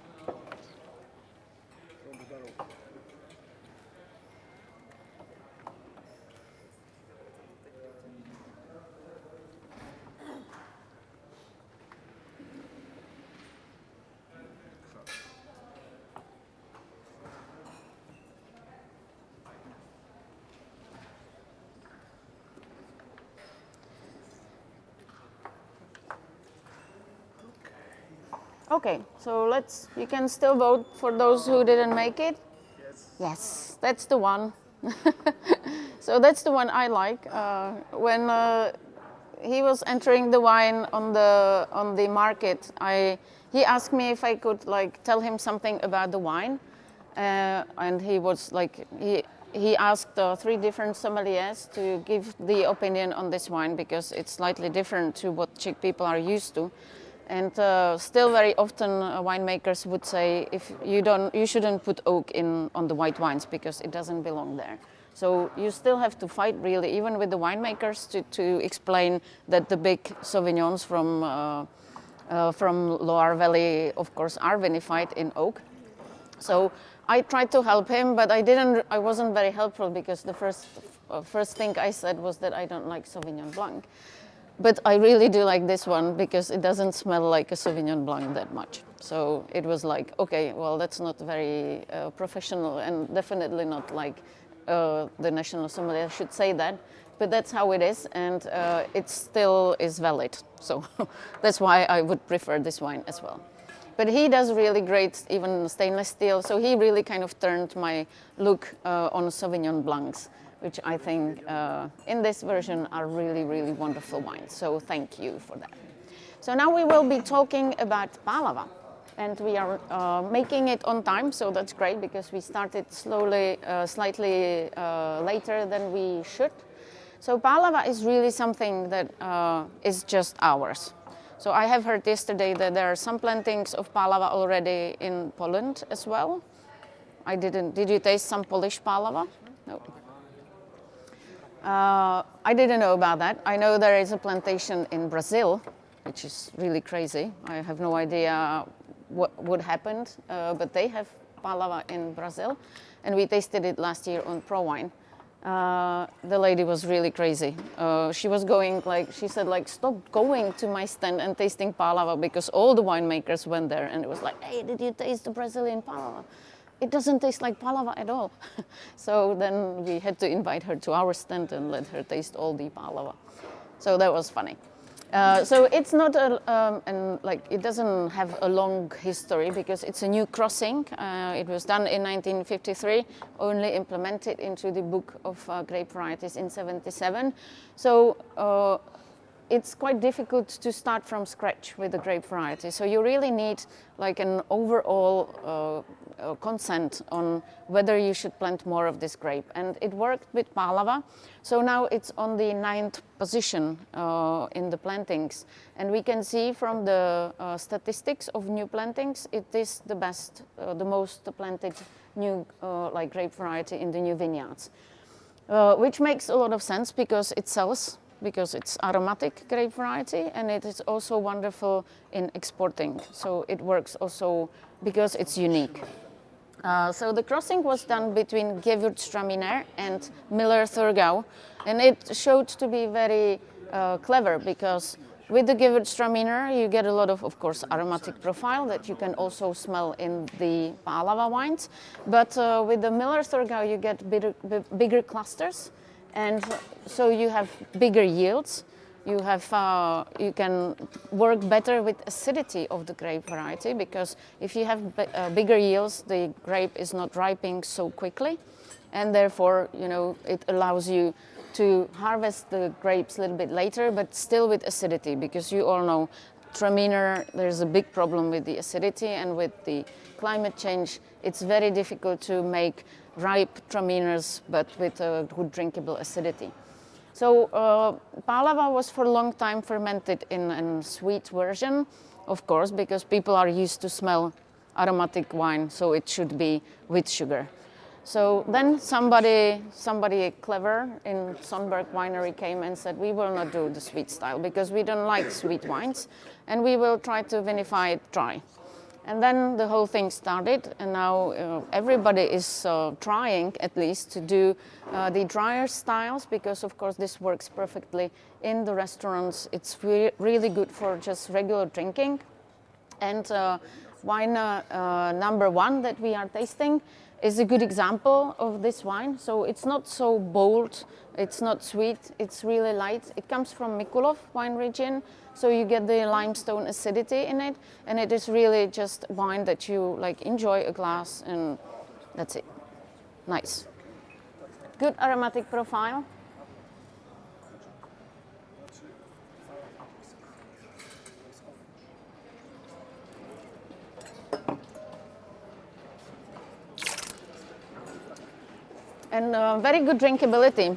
Speaker 1: Okay, so you can still vote for those who didn't make it. Yes. Yes, that's the one. So that's the one I like. When he was entering the wine on the market, he asked me if I could like tell him something about the wine, and he was like he asked 3 different sommeliers to give the opinion on this wine because it's slightly different to what Czech people are used to. And still very often winemakers would say if you shouldn't put oak on the white wines because it doesn't belong there. So you still have to fight really, even with the winemakers, to explain that the big Sauvignons from Loire Valley, of course, are vinified in oak. So I tried to help him, but I wasn't very helpful because the first thing I said was that I don't like Sauvignon Blanc. But I really do like this one because it doesn't smell like a Sauvignon Blanc that much. So it was like, okay, well, that's not very professional and definitely not like the National Sommelier should say that. But that's how it is, and it still is valid. So that's why I would prefer this wine as well. But he does really great, even stainless steel. So he really kind of turned my look on Sauvignon Blancs, which I think in this version are really, really wonderful wines. So thank you for that. So now we will be talking about Pálava. And we are making it on time, so that's great because we started slowly, slightly later than we should. So Pálava is really something that is just ours. So I have heard yesterday that there are some plantings of Pálava already in Poland as well. I didn't. Did you taste some Polish Pálava? No. I didn't know about that. I know there is a plantation in Brazil, which is really crazy. I have no idea what happened, but they have Palava in Brazil, and we tasted it last year on ProWine. The lady was really crazy. She was going she said stop going to my stand and tasting Palava because all the winemakers went there, and it was like, hey, did you taste the Brazilian Palava? It doesn't taste like Palava at all. So then we had to invite her to our stand and let her taste all the Palava. So that was funny. So it's not it doesn't have a long history because it's a new crossing. It was done in 1953, only implemented into the book of grape varieties in 77. So it's quite difficult to start from scratch with the grape variety. So you really need an overall consent on whether you should plant more of this grape. And it worked with Palava. So now it's on the 9th position in the plantings. And we can see from the statistics of new plantings, it is the best, the most planted new grape variety in the new vineyards. Which makes a lot of sense because it sells, because it's aromatic grape variety, and it is also wonderful in exporting. So it works also because it's unique. So the crossing was done between Gewürztraminer and Miller-Thurgau, and it showed to be very clever because with the Gewürztraminer you get a lot of course, aromatic profile that you can also smell in the Palava wines, but with the Miller-Thurgau you get bigger clusters, and so you have bigger yields. You can work better with acidity of the grape variety because if you have bigger yields, the grape is not ripening so quickly, and therefore it allows you to harvest the grapes a little bit later, but still with acidity, because you all know Traminer, there's a big problem with the acidity, and with the climate change, it's very difficult to make ripe Traminers, but with a good drinkable acidity. So Palava was for a long time fermented in a sweet version, of course, because people are used to smell aromatic wine, so it should be with sugar. So then somebody clever in Sonnenberg Winery came and said, we will not do the sweet style because we don't like sweet wines, and we will try to vinify it dry. And then the whole thing started, and now everybody is trying at least to do the drier styles, because of course this works perfectly in the restaurants. It's really good for just regular drinking. And wine number 1 that we are tasting is a good example of this wine. So it's not so bold, it's not sweet, it's really light. It comes from Mikulov wine region, so you get the limestone acidity in it, and it is really just wine that you enjoy a glass, and that's it. Nice. Good aromatic profile. And very good drinkability.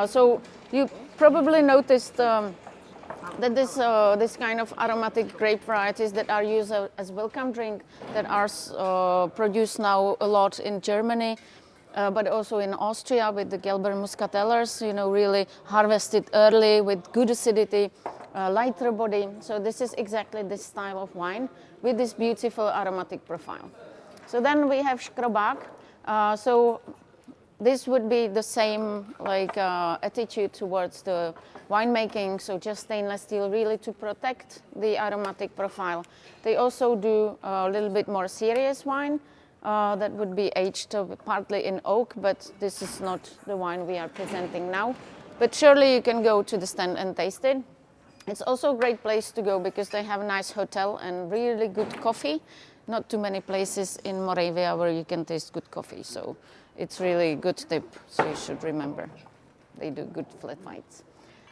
Speaker 1: So you probably noticed that this kind of aromatic grape varieties that are used as welcome drink, that are produced now a lot in Germany, but also in Austria with the Gelber Muscatellers, really harvested early with good acidity, lighter body. So this is exactly this style of wine with this beautiful aromatic profile. So then we have Skrobak. So this would be the same attitude towards the winemaking, so just stainless steel really to protect the aromatic profile. They also do a little bit more serious wine that would be aged partly in oak, but this is not the wine we are presenting now. But surely you can go to the stand and taste it. It's also a great place to go because they have a nice hotel and really good coffee. Not too many places in Moravia where you can taste good coffee, so it's really a good tip, so you should remember. They do good flat whites.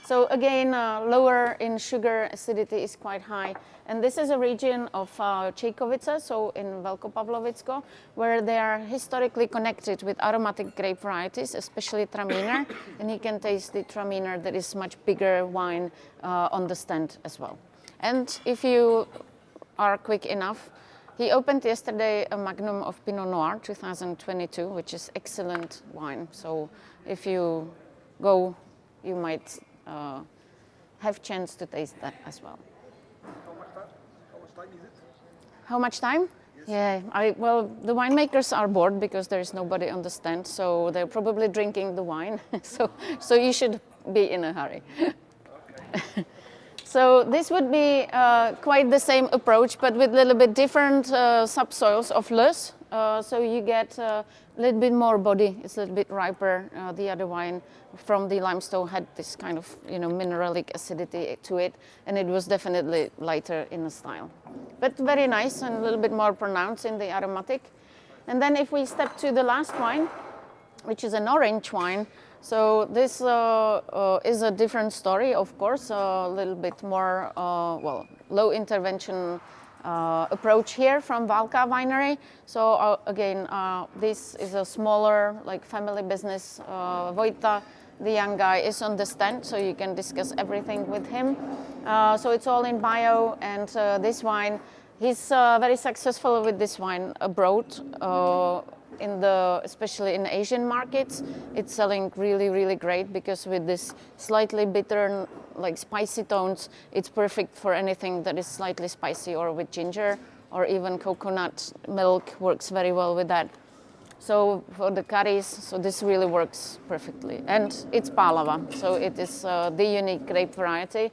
Speaker 1: So again, lower in sugar, acidity is quite high. And this is a region of Čejkovice, so in Velkopavlovicko, where they are historically connected with aromatic grape varieties, especially Traminer. And you can taste the Traminer that is much bigger wine on the stand as well. And if you are quick enough, he opened yesterday a Magnum of Pinot Noir 2022, which is excellent wine. So if you go you might have chance to taste that as well.
Speaker 2: How much time is it?
Speaker 1: How much time? Yes. Yeah, well, the winemakers are bored because there is nobody on the stand, so they're probably drinking the wine. so you should be in a hurry.
Speaker 2: Okay.
Speaker 1: So this would be quite the same approach, but with a little bit different subsoils of loess. So you get a little bit more body. It's a little bit riper. The other wine from the limestone had this kind of mineralic acidity to it, and it was definitely lighter in the style, but very nice and a little bit more pronounced in the aromatic. And then if we step to the last wine, which is an orange wine. So this is a different story, of course, a little bit more, low intervention approach here from Valka Winery. So again, this is a smaller, like family business. Vojta, the young guy, is on the stand, so you can discuss everything with him. So it's all in bio, and this wine, he's very successful with this wine abroad. Especially in Asian markets, it's selling really, really great because with this slightly bitter, like spicy tones, it's perfect for anything that is slightly spicy, or with ginger, or even coconut milk works very well with that. So for the curries, so this really works perfectly. And it's Palava, so it is the unique grape variety.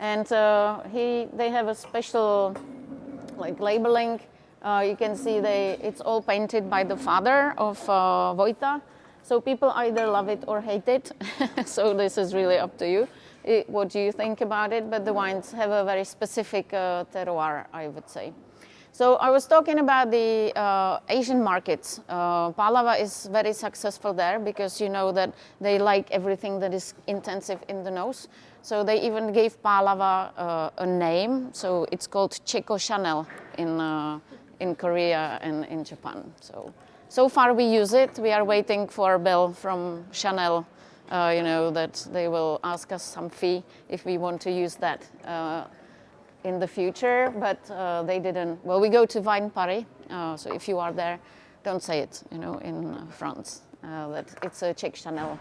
Speaker 1: And they have a special like labeling. You can see it's all painted by the father of Vojta. So people either love it or hate it. So this is really up to you. What do you think about it? But the wines have a very specific terroir, I would say. So I was talking about the Asian markets. Palava is very successful there because you know that they like everything that is intensive in the nose. So they even gave Palava a name. So it's called Checo Chanel in Korea and in Japan. So far we use it. We are waiting for a bill from Chanel, that they will ask us some fee if we want to use that in the future, but they didn't. Well, we go to Wine Paris, so if you are there, don't say it, in France, that it's a Czech Chanel.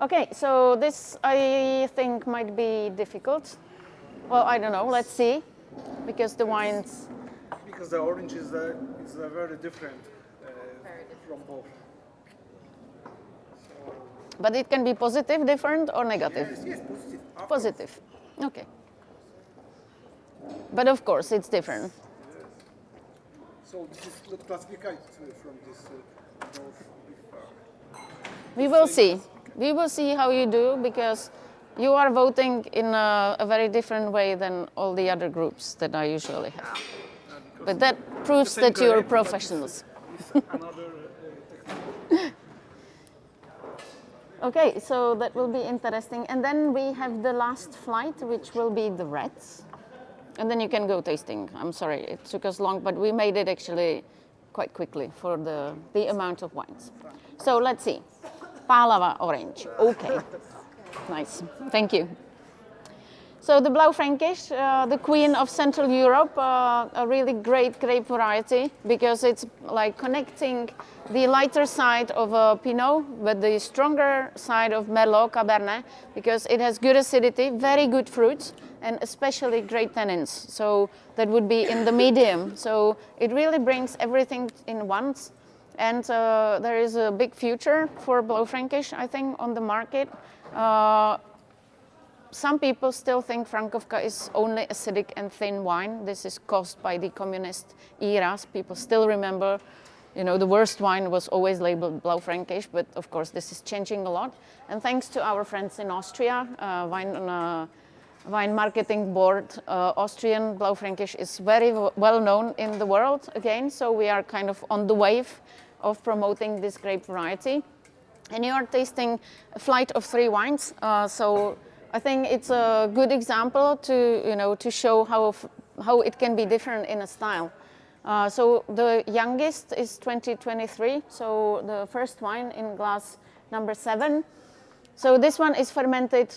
Speaker 1: Okay, so this I think might be difficult. Well, I don't know, let's see, because the wines...
Speaker 2: Because the orange is very different from both. So
Speaker 1: but it can be positive, different, or negative?
Speaker 2: Yes, positive.
Speaker 1: Positive, okay. But of course, it's different.
Speaker 2: Yes. So this is not classified from this both.
Speaker 1: We will see. We will see how you do, because you are voting in a very different way than all the other groups that I usually have. But that proves that you're professionals.
Speaker 2: Another technique.
Speaker 1: Okay, so that will be interesting. And then we have the last flight, which will be the reds. And then you can go tasting. I'm sorry, it took us long, but we made it actually quite quickly for the amount of wines. So let's see. Palava orange. Okay. Nice. Thank you. So the Blaufränkisch, the queen of Central Europe, a really great grape variety because it's like connecting the lighter side of Pinot with the stronger side of Merlot Cabernet, because it has good acidity, very good fruits, and especially great tannins. So that would be in the medium. So it really brings everything in once. And there is a big future for Blaufränkisch, I think, on the market. Some people still think Frankowka is only acidic and thin wine. This is caused by the communist eras. People still remember, the worst wine was always labeled Blaufränkisch, but of course this is changing a lot. And thanks to our friends in Austria, Wine Marketing Board, Austrian Blaufränkisch is very well known in the world again. So we are kind of on the wave of promoting this grape variety. And you are tasting a flight of 3 wines. So I think it's a good example to show how it can be different in a style. So the youngest is 2023. So the first wine in glass number 7. So this one is fermented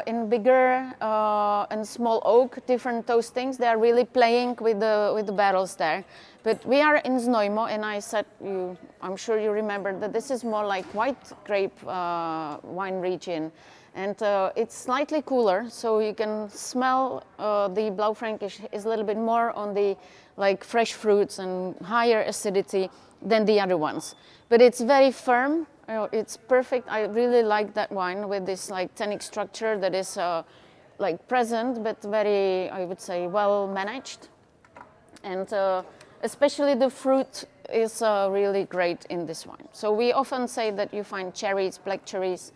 Speaker 1: in bigger and small oak, different toastings. They are really playing with the barrels there. But we are in Znojmo, and I said, I'm sure you remember that this is more like white grape wine region. And it's slightly cooler, so you can smell the Blaufränkisch is a little bit more on the like fresh fruits and higher acidity than the other ones. But it's very firm. It's perfect. I really like that wine with this like tannic structure that is like present, but very, I would say, well managed. And especially the fruit is really great in this wine. So we often say that you find cherries, black cherries,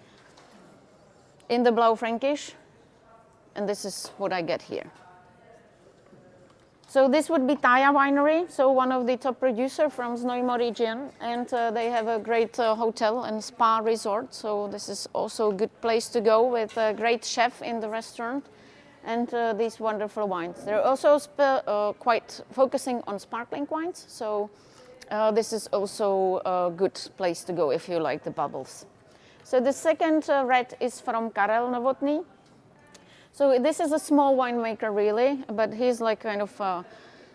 Speaker 1: in the Blaufränkisch, and this is what I get here. So this would be Taya Winery, so one of the top producer from Znojmo region, and they have a great hotel and spa resort, so this is also a good place to go with a great chef in the restaurant and these wonderful wines. They're also quite focusing on sparkling wines, so this is also a good place to go if you like the bubbles. So the second red is from Karel Novotný. So this is a small winemaker really, but he's like kind of a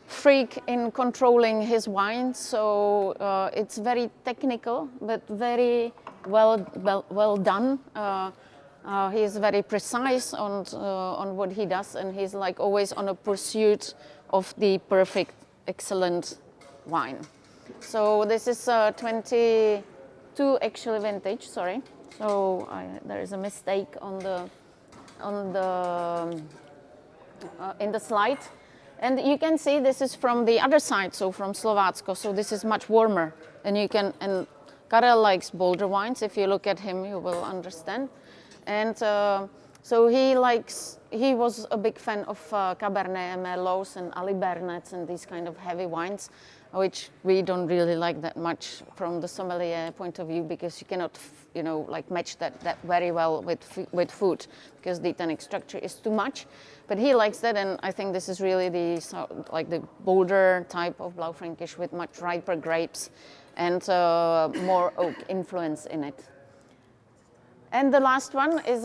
Speaker 1: freak in controlling his wine. So it's very technical, but very well done. He's very precise on what he does, and he's like always on a pursuit of the perfect, excellent wine. So this is 22 actually vintage, sorry. So there is a mistake in the slide, and you can see this is from the other side, so from Slovácko. So this is much warmer, and Karel likes bolder wines. If you look at him, you will understand. And so he was a big fan of Cabernet Merlots and Alibernets and these kind of heavy wines, which we don't really like that much from the sommelier point of view, because you cannot, like match that very well with food, because the tannic structure is too much. But he likes that, and I think this is really the bolder type of Blaufränkisch with much riper grapes and more oak influence in it. And the last one is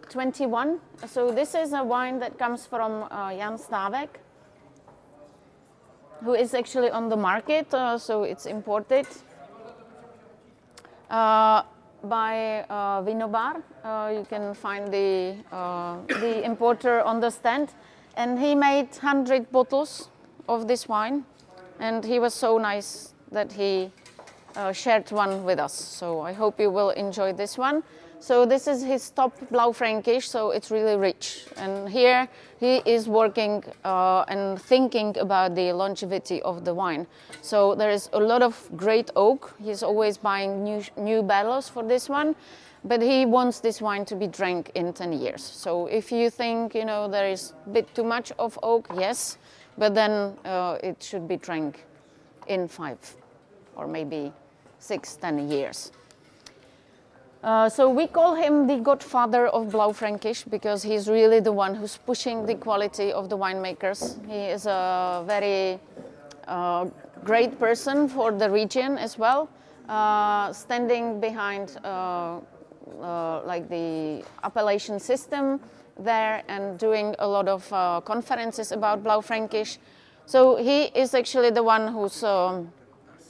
Speaker 1: 21. So this is a wine that comes from Jan Stávek, who is actually on the market, so it's imported by Vinobar. You can find the importer on the stand, and he made 100 bottles of this wine, and he was so nice that he shared one with us. So I hope you will enjoy this one. So this is his top Blaufränkisch, so it's really rich. And here he is working and thinking about the longevity of the wine. So there is a lot of great oak. He's always buying new barrels for this one, but he wants this wine to be drank in 10 years. So if you think, there is a bit too much of oak, yes, but then it should be drank in 5 or maybe 6-10 years. So we call him the godfather of Blaufränkisch, because he's really the one who's pushing the quality of the winemakers. He is a very great person for the region as well, standing behind like the appellation system there and doing a lot of conferences about Blaufränkisch. So he is actually the one who's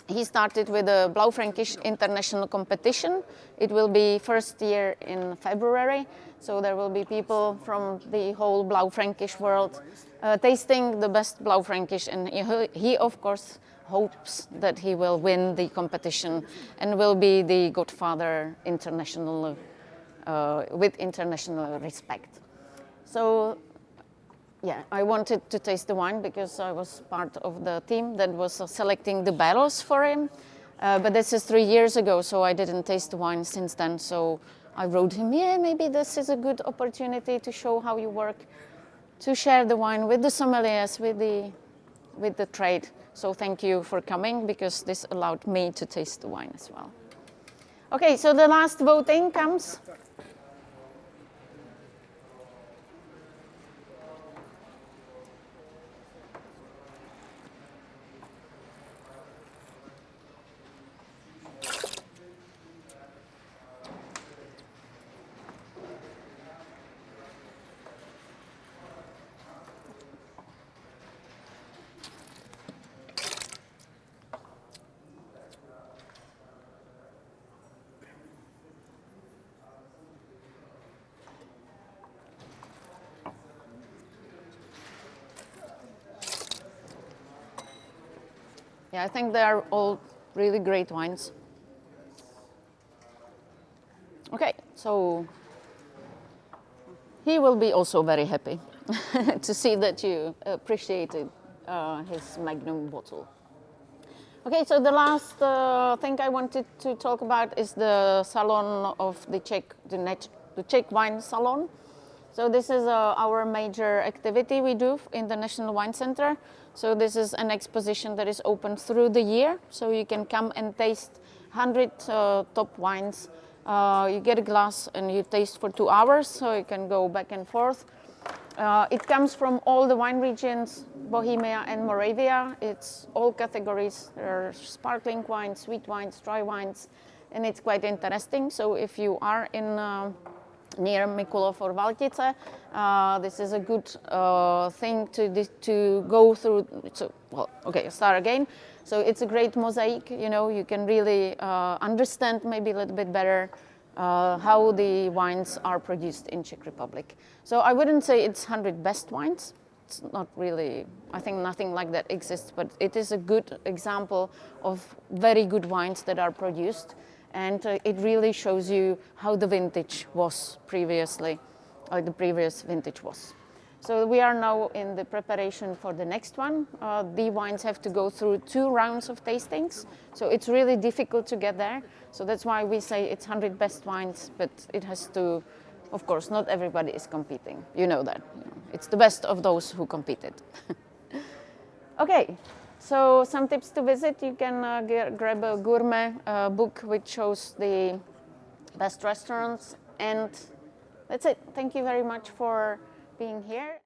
Speaker 1: he started with the Blaufränkisch international competition. It will be first year in February, so there will be people from the whole Blaufränkisch world tasting the best Blaufränkisch, and he of course hopes that he will win the competition and will be the godfather international with international respect. So yeah, I wanted to taste the wine because I was part of the team that was selecting the barrels for him. But this is 3 years ago, so I didn't taste the wine since then. So I wrote him, maybe this is a good opportunity to show how you work, to share the wine with the sommeliers, with the trade. So thank you for coming, because this allowed me to taste the wine as well. Okay, so the last voting comes. Yeah, I think they are all really great wines. Okay, so he will be also very happy to see that you appreciated his Magnum bottle. Okay, so the last thing I wanted to talk about is the salon of the Czech wine salon. So this is our major activity we do in the National Wine Center. So this is an exposition that is open through the year. So you can come and taste 100 top wines. You get a glass and you taste for 2 hours, so you can go back and forth. It comes from all the wine regions, Bohemia and Moravia. It's all categories. There are sparkling wines, sweet wines, dry wines, and it's quite interesting. So if you are in near Mikulov or Valtice, this is a good thing to go through. So, well, okay, start again. So it's a great mosaic. You know, you can really understand maybe a little bit better how the wines are produced in Czech Republic. So I wouldn't say it's 100 best wines. It's not really, I think nothing like that exists, but it is a good example of very good wines that are produced. And it really shows you how the vintage was previously, or the previous vintage was. So we are now in the preparation for the next one. The wines have to go through 2 rounds of tastings, so it's really difficult to get there. So that's why we say it's 100 best wines, but it has to, of course, not everybody is competing. You know that. It's the best of those who competed. Okay, so some tips to visit. You can grab a gourmet book which shows the best restaurants, and that's it. Thank you very much for being here.